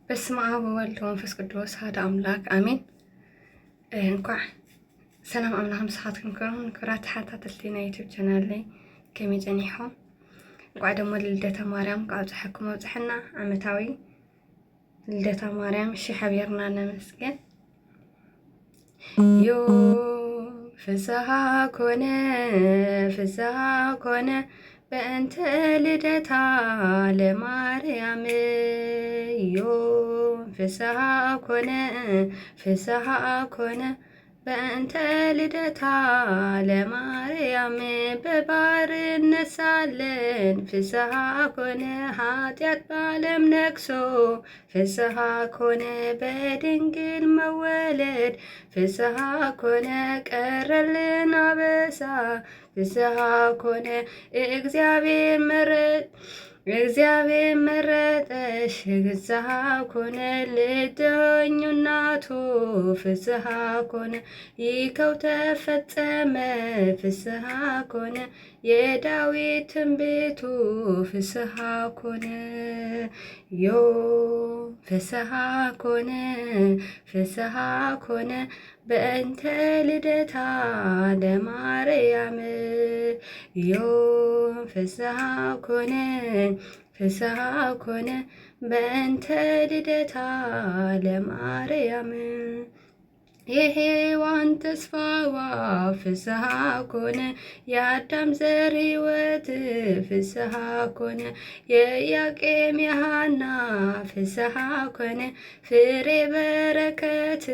በስመ አብ ወወልድ ወመንፈስ ቅዱስ አሐዱ አምላክ አሜን። እንኳዕ ሰላም አምላክ ምስሓትኩም ከሆኑ ክብራት ተሓታተልቲ ናይ ዩቲዩብ ቻናል ላይ ከመይ ፀኒሖም እንኳዕ ደሞ ልደታ ማርያም ካብፅሐኩም ኣብፅሕና ዓመታዊ ልደታ ማርያም ሺሕ ሓቢርና ነመስገን። ዮ ፍስሓ ኮነ በእንተ ልደታ ለማርያም ዮ ፍስሓ ኮነ በእንተ ልደታ ለማርያም በባርነት ሳለን ፍስሓ ኮነ ኃጢአት ባለም ነግሶ ፍስሓ ኮነ በድንግል መወለድ ፍስሓ ኮነ ቀረልን አበሳ ፍስሓ ኮነ እግዚአብሔር መረጠሽ ፍስሓ ኮነ ልትሆኚ እናቱ ፍስሓ ኮነ ይኸው ተፈጸመ ፍስሓ ኮነ የዳዊት ትንቢቱ ፍስሓ ኮነ ዮ ፍስሓ ኮነ በእንተ ልደታ ለማርያም ዮ ፍስሓ ኮነ በእንተ ልደታ ለማርያም የሔዋን ተስፋዋ ፍስሓ ኮነ የአዳም ዘር ሕይወት ፍስሓ ኮነ የኢያቄም የሐና ፍስሓ ኮነ ፍሬ በረከት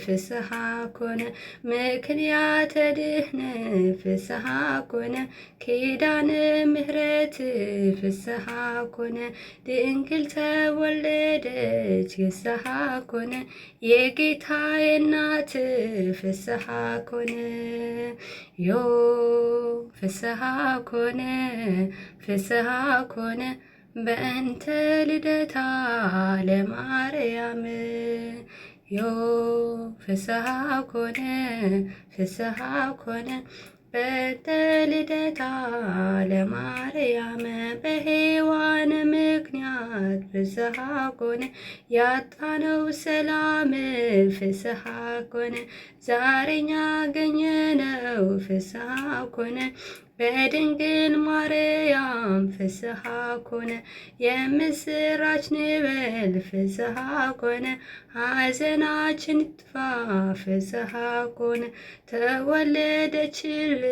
ፍስሓ ኮነ ምክንያተ ድኅነት ፍስሓ ኮነ ኪዳነ ምሕረት ፍስሓ ኮነ ድንግል ተወለደች ፍስሓ ኮነ የጌታዬ እናት ፍስሓ ኮነ ዮ ፍስሓ ኮነ በእንተ ልደታ ለማርያም ዮ ፍስሓ ኮነ በእንተ ልደታ ለማርያም በሔዋን ምክንያት ፍስሓ ኮነ ያጣነው ሰላም ፍስሓ ኮነ ዛሬኛ አገኘነው ፍስሓ ኮነ በድንግል ማርያም ፍስሓ ኮነ የምስራች ንበል ፍስሓ ኮነ ሐዘናችን ይጥፋ ፍስሓ ኮነ ተወለደችልን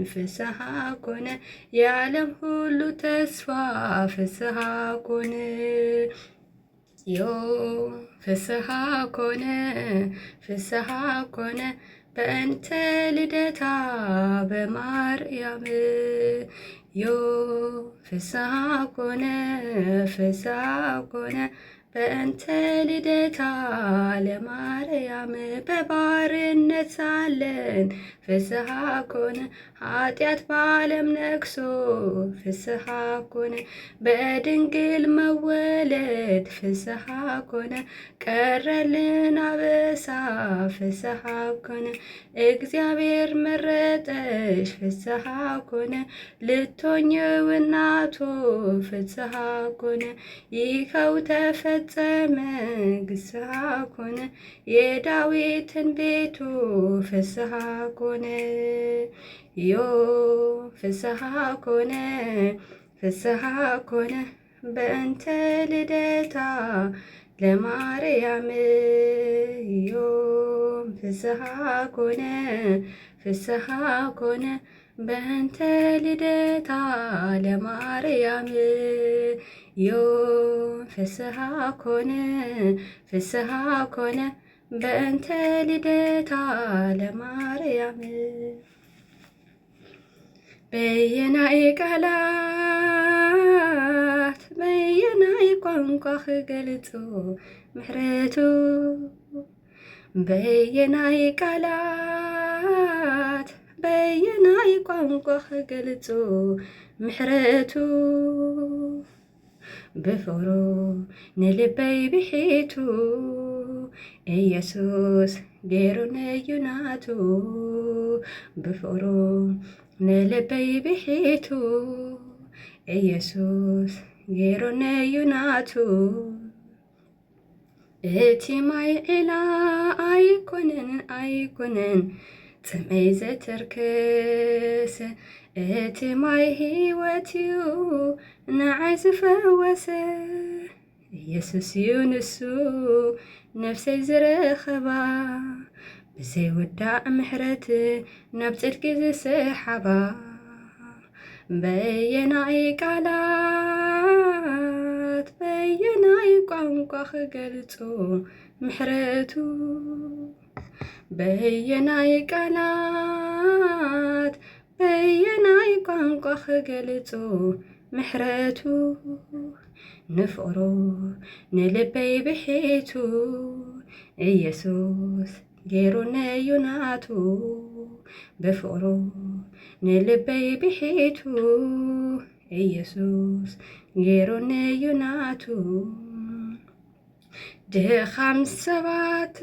ፍስሓ ኮነ የዓለም ሁሉ ተስፋ ፍስሓ ኮነ ዮ ፍስሓ ኮነ በእንተ ልደታ በማርያም ዮ ፍስሓ ኮነ በእንተ ልደታ ለማርያም በባርነት ሳለን ፍስሓ ኮነ ኃጢአት ባለም ነግሶ ፍስሓ ኮነ በድንግል መወለድ ፍስሓ ኮነ ቀረልን አበሳ ፍስሓ ኮነ እግዚአብሔር መረጠሽ ፍስሓ ኮነ ልትሆኚ እናቱ ፍስሓ ኮነ ይኸው ተፈጸመ ፍስሓ ኮነ የዳዊት ትንቢቱ ፍስሓ ኮነ ዮ ፍስሓ ኮነ በእንተ ልደታ ለማርያም ዮ ፍስሓ ኮነ በእንተ ልደታ ለማርያም ዮ ፍስሓ ኮነ በእንተ ልደታ ለማርያም በየናይ ቃላት በየናይ ቋንቋ ክገልጹ ምሕረቱ በየናይ ቃላት በየናይ ቋንቋ ክገልጹ ምሕረቱ ብፍቅሩ ንልበይ ብሒቱ ኢየሱስ ገይሩኒ ዩናቱ ብፍቅሩ ንልበይ ብሒቱ ኢየሱስ ገይሩኒ ዩናቱ እቲ ማይ ዒላ ኣይኮነን ጽመይ ዘተርክስ እቲ ማይ ሕይወት እዩ ንዓይ ዝፈወሰ ኢየሱስ እዩ ንሱ ነፍሰይ ዝረኸባ ብዘይውዳእ ምሕረት ናብ ጽድቂ ዝስሓባ በየናይ ቃላት በየናይ ቋንቋ ክገልጹ ምሕረቱ በየናይ ቃላት በየናይ ቋንቋ ክገልጹ ምሕረቱ ንፍቕሩ ንልበይ ብሒቱ ኢየሱስ ገይሩነዩ ናቱ ብፍቕሩ ንልበይ ብሒቱ ኢየሱስ ገይሩነዩ ናቱ ድኻም ሰባት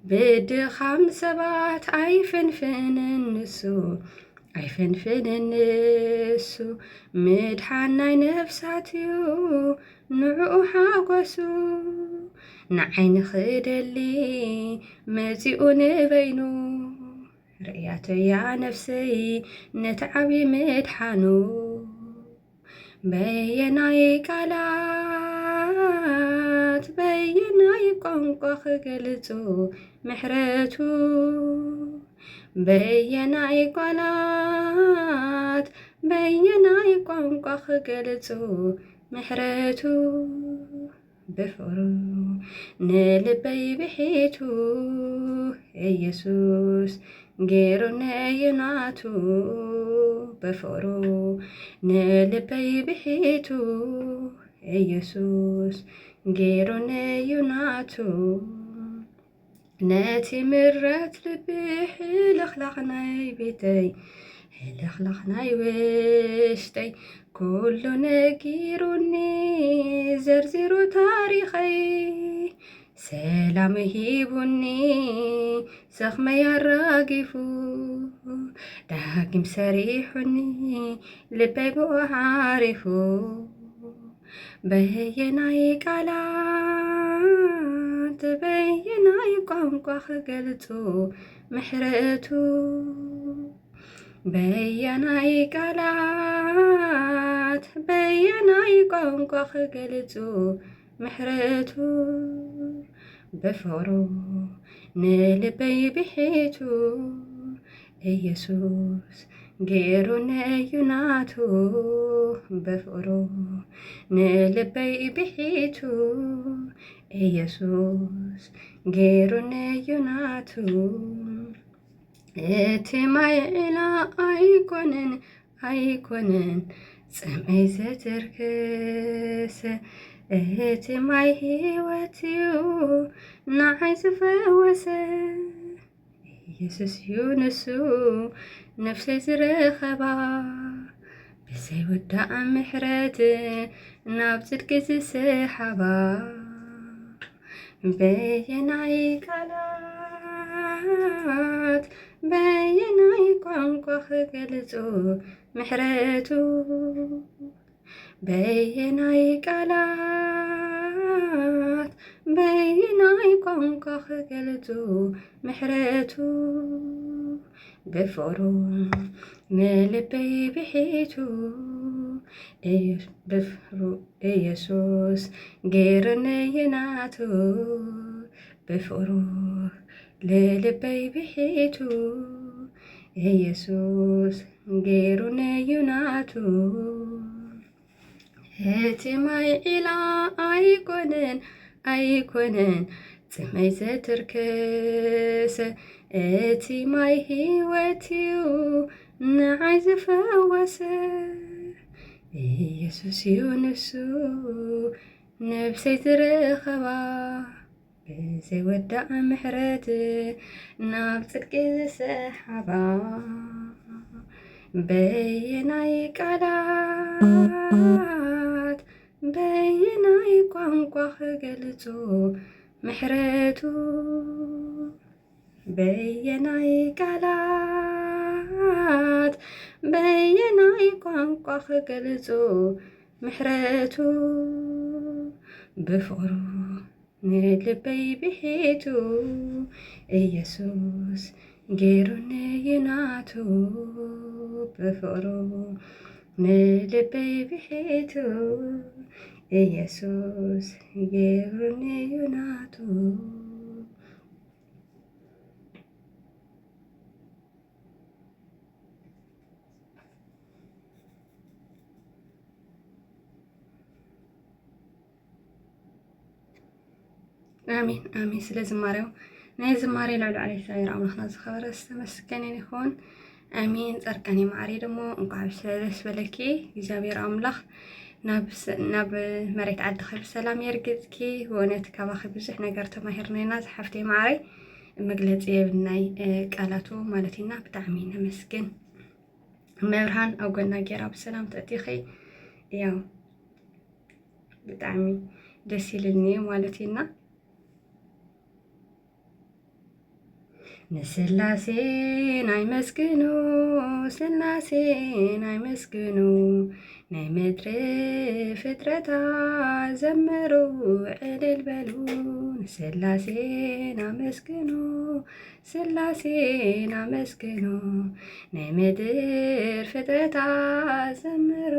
ብድኻም ሰባት ኣይፍንፍንን ንሱ ምድሓን ናይ ነፍሳት እዩ ንዕኡ ሓጐሱ ንዓይኒ ኽደሊ መጺኡ ንበይኑ ርእያቶ ያ ነፍሰይ ነቲ ዓብዪ ምድሓኑ በየናይ ቃላት በየናይ ቋንቋ ክገልጹ ምሕረቱ በየናይ ቃላት በየናይ ቋንቋ ክገልጹ ምሕረቱ ብፍቕሩ ንልበይ ብሒቱ ኢየሱስ ገይሩነዩ ናቱ ብፍቕሩ ንልበይ ብሒቱ ኢየሱስ ገይሩነዩ ናቱ ነቲ ምረት ልቢ ሕልኽላኽ ናይ ቤተይ ሕልኽላኽ ናይ ውሽጠይ ኩሉ ነጊሩኒ ዘርዚሩ ታሪኸይ ሰላም ሂቡኒ ሰኽመይ ኣራጊፉ ዳግም ሰሪሑኒ ልበይ ብኡ ዓሪፉ በየናይ ቃላት በየናይ ቋንቋ ክገልጹ ምሕረቱ በየናይ ቃላት በየናይ ቋንቋ ክገልጹ ምሕረቱ ብፍቕሩ ንልበይ ብሒቱ ኢየሱስ ገይሩነዩ ናቱ ብፍቕሩ ንልበይ ብሒቱ ኢየሱስ ገይሩነዩ ናቱ እቲ ማይ ዒላ ኣይኮነን ጽመይ ዘትርክስ እቲ ማይ ሕይወት እዩ ንዓይ ዝፈወሰ ኢየሱስ እዩ ንሱ ነፍሰይ ዝረኸባ ብዘይውዳእ ምሕረት ናብ ጽድቂ ዝስሓባ በየናይ ቃላት በየናይ ቋንቋ ክገልጹ ምሕረቱ በየናይ ቃላት በየናይ ቋንቋ ክገልጹ ምሕረቱ ብፍቕሩ ንልበይ ብሒቱ ብፍቕሩ ኢየሱስ ገይሩነዩ ናቱ ብፍቕሩ ንልበይ ብሒቱ ኢየሱስ ገይሩነዩ ናቱ እቲ ማይ ዒላ ኣይኮነን ጽመይ ዘትርክስ እቲ ማይ ሕይወት እዩ ንዓይ ዝፈወሰ ኢየሱስ እዩ ንሱ ነፍሰይ ዝረኸባ ብዘይወዳእ ምሕረት ናብ ጽድቂ ዝስሓባ በየናይ ቃላት በየናይ ቋንቋ ክገልጹ ምሕረቱ በየናይ ቃላት በየናይ ቋንቋ ክገልጹ ምሕረቱ ብፍቕሩ ንልበይ ብሒቱ ኢየሱስ ገይሩኒ ይናቱ ብፍቅሩ ንልበይ ብሒቱ ኢየሱስ ገይሩኒ ይናቱ አሜን አሜን። ስለ ዝማሬው ናይ ዝማሬ ልዕሊ ዓለ እግዚአብሔር አምላኽና ዝኸበረ ዝተመስገነ ይኹን። አሜን። ጸርቀኔ ማዕሬ ደግሞ እንኳዕ ብሰለስ በለኪ እግዚአብሔር አምላኽ ናብ መሬት ዓድኸ ብሰላም የርግጽኪ። ወነት ካባኺ ብዙሕ ነገር ተማሂርና ኢና ዝሓፍተይ ማዕሬ መግለፂ የብልናይ ቃላቱ ማለት ኢና። ብጣዕሚ ነመስግን መብርሃን ኣብ ጎና ጌራ ብሰላም ተእቲኺ ያው ብጣዕሚ ደስ ይልኒ ማለት ኢና። ንስላሴ ናይ መስግኑ ስላሴ ናይ መስግኑ ናይ ምድሪ ፍጥረታ ዘመሩ ዕልል በሉ ንስላሴ ናመስግኑ ስላሴ ናመስግኑ ናይ ምድር ፍጥረታ ዘመሩ